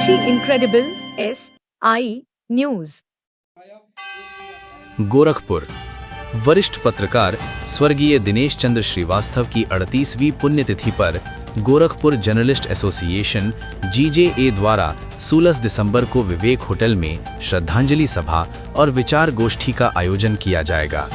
स्वदेशी incredible SI news. Gorakhpur. वरिष्ठ पत्रकार स्वर्गीय दिनेश चंद्र श्रीवास्तव की 38वीं पुण्यतिथि पर गोरखपुर जर्नलिस्ट एसोसिएशन GJA द्वारा 16 दिसंबर को विवेक होटल में श्रद्धांजलि सभा और विचार गोष्ठी का आयोजन किया जाएगा।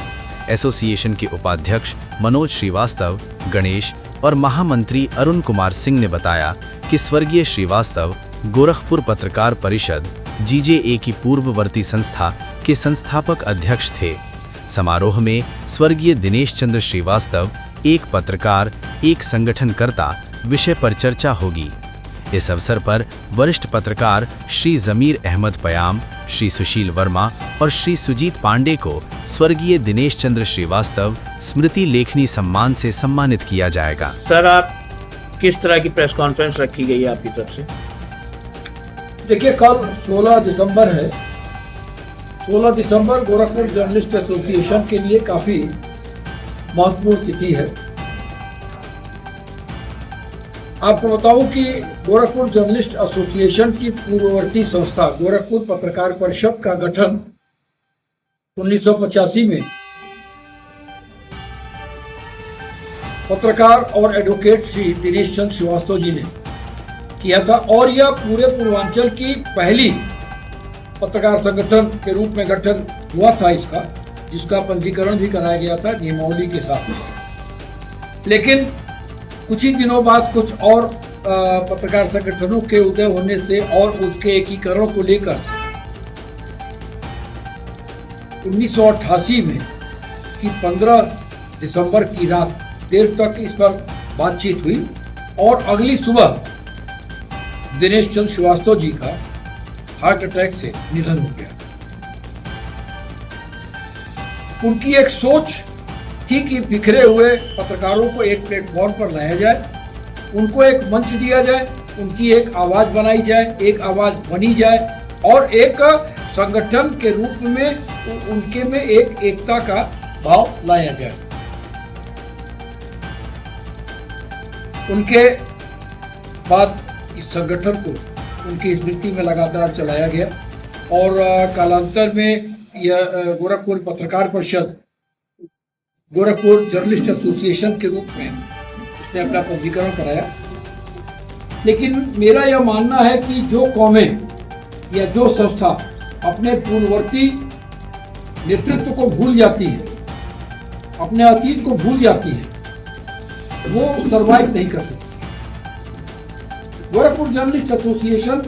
एसोसिएशन के उपाध्यक्ष मनोज श्रीवास्तव, गणेश और महामंत्री अरुण कुमार सिंह ने बताया कि स्वर्गीय श्रीवास्तव गोरखपुर पत्रकार परिषद GJA की पूर्ववर्ती संस्था के संस्थापक अध्यक्ष थे। समारोह में स्वर्गीय दिनेश चंद्र श्रीवास्तव एक पत्रकार, एक संगठनकर्ता विषय पर चर्चा होगी। इस अवसर पर वरिष्ठ पत्रकार श्री जमीर अहमद पयाम, श्री सुशील वर्मा और श्री सुजीत पांडे को स्वर्गीय दिनेश चंद्र श्रीवास्तव स्मृति लेखनी सम्मान से सम्मानित किया जाएगा। सर, आप किस तरह की प्रेस कॉन्फ्रेंस रखी गई है आपकी तरफ से? देखिए, कल 16 दिसंबर है। 16 दिसंबर गोरखपुर जर्नलिस्ट एसोसिएशन के लिए काफी महत्वपूर्ण तिथि है। आपको बताऊं कि गोरखपुर जर्नलिस्ट एसोसिएशन की पूर्ववर्ती संस्था गोरखपुर पत्रकार परिषद का गठन 1985 में पत्रकार और एडवोकेट श्री दिनेश चंद्र श्रीवास्तव जी ने किया था और यह पूरे पूर्वांचल की पहली पत्रकार संगठन के रूप में गठन हुआ था इसका, जिसका पंजीकरण भी कराया गया था नियमावली के साथ में। लेकिन कुछ ही दिनों बाद कुछ और पत्रकार संगठनों के उदय होने से और उसके एकीकरण को लेकर 1988 में की 15 दिसंबर की रात देर तक इस पर बातचीत हुई और अगली सुबह दिनेश चंद्र श्रीवास्तव जी का हार्ट अटैक से निधन हो गया। उनकी एक सोच थी कि बिखरे हुए पत्रकारों को एक प्लेटफॉर्म पर लाया जाए, उनको एक मंच दिया जाए, उनकी एक आवाज बनाई जाए, एक आवाज बनी जाए और एक संगठन के रूप में उनके में एक एकता का भाव लाया जाए। उनके बाद इस संगठन को उनकी स्मृति में लगातार चलाया गया और कालांतर में यह गोरखपुर पत्रकार परिषद गोरखपुर जर्नलिस्ट एसोसिएशन के रूप में उसने अपना पंजीकरण कराया। लेकिन मेरा यह मानना है कि जो कौमें या जो संस्था अपने पूर्ववर्ती नेतृत्व को भूल जाती है, अपने अतीत को भूल जाती है, वो सरवाइव नहीं कर सकती। गोरखपुर जर्नलिस्ट एसोसिएशन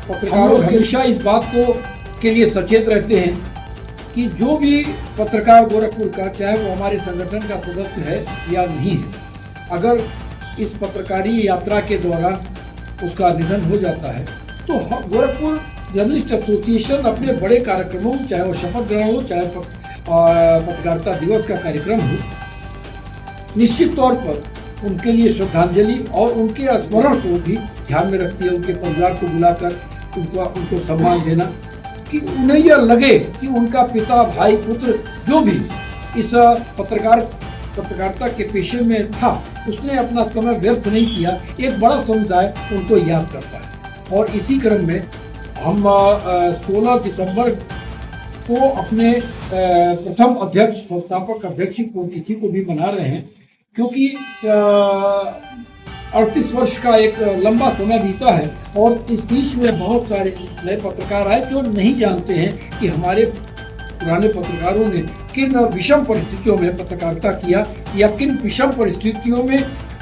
पत्रकारों हमेशा इस बात को के लिए सचेत रहते हैं कि जो भी पत्रकार गोरखपुर का, चाहे वो हमारे संगठन का सदस्य है या नहीं है, अगर इस पत्रकारी यात्रा के दौरान उसका निधन हो जाता है तो गोरखपुर जर्नलिस्ट एसोसिएशन अपने बड़े कार्यक्रमों, चाहे वो शपथ ग्रहण हो, चाहे पत्रकारिता दिवस का कार्यक्रम हो, निश्चित तौर पर उनके लिए श्रद्धांजलि और उनके स्मरण को भी ध्यान में रखती है। उनके परिवार को बुलाकर उनको सम्मान देना कि उन्हें यह लगे कि उनका पिता, भाई, पुत्र जो भी इस पत्रकारिता के पेशे में था, उसने अपना समय व्यर्थ नहीं किया। एक बड़ा समुदाय उनको याद करता है और इसी क्रम में हम 16 दिसंबर को अपने प्रथम अध्यक्ष, संस्थापक अध्यक्ष की पुण्यतिथि को भी मना रहे हैं, क्योंकि 38 वर्ष का एक लंबा समय बीता है और इस बीच में बहुत सारे नए पत्रकार आए जो नहीं जानते हैं कि हमारे पुराने पत्रकारों ने किन विषम परिस्थितियों में पत्रकारिता किया या किन विषम परिस्थितियों में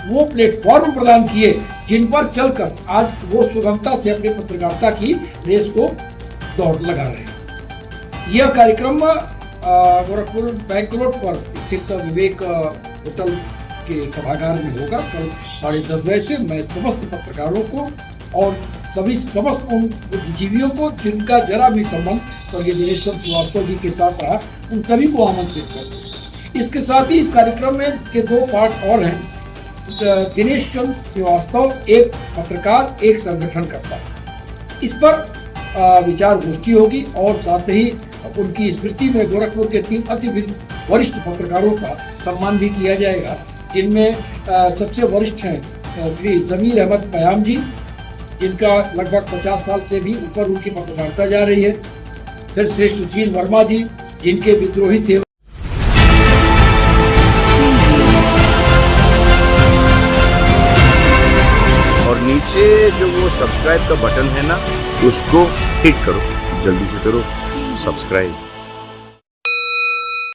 वो प्लेटफॉर्म प्रदान किए जिन पर चलकर आज वो सुगमता से अपनी पत्रकारिता की रेस को दौड़ लगा रहे हैं। यह कार्यक्रम गोरखपुर बैंक रोड पर स्थित विवेक होटल के सभागार में होगा। कल 10:30 बजे से मैं समस्त पत्रकारों को और समस्त उन बुद्धिजीवियों को जिनका जरा भी संबंध स्वर्गीय दिनेश चंद्र श्रीवास्तव जी के साथ रहा, उन सभी को आमंत्रित करता हूं। इसके साथ ही इस कार्यक्रम में के 2 पार्ट और हैं। दिनेश चंद्र श्रीवास्तव एक पत्रकार, एक संगठनकर्ता, इस पर विचार गोष्ठी होगी और साथ ही उनकी स्मृति में गोरखपुर के 3 अति वरिष्ठ पत्रकारों का सम्मान भी किया जाएगा, जिनमें सबसे वरिष्ठ हैं श्री जमीर अहमद पयाम जी, जिनका लगभग 50 साल से भी ऊपर उनकी पत्रकारिता जा रही है। फिर श्री सुशील वर्मा जी, जिनके विद्रोही थे। और नीचे जो वो सब्सक्राइब का बटन है ना, उसको हिट करो, जल्दी से करो सब्सक्राइब।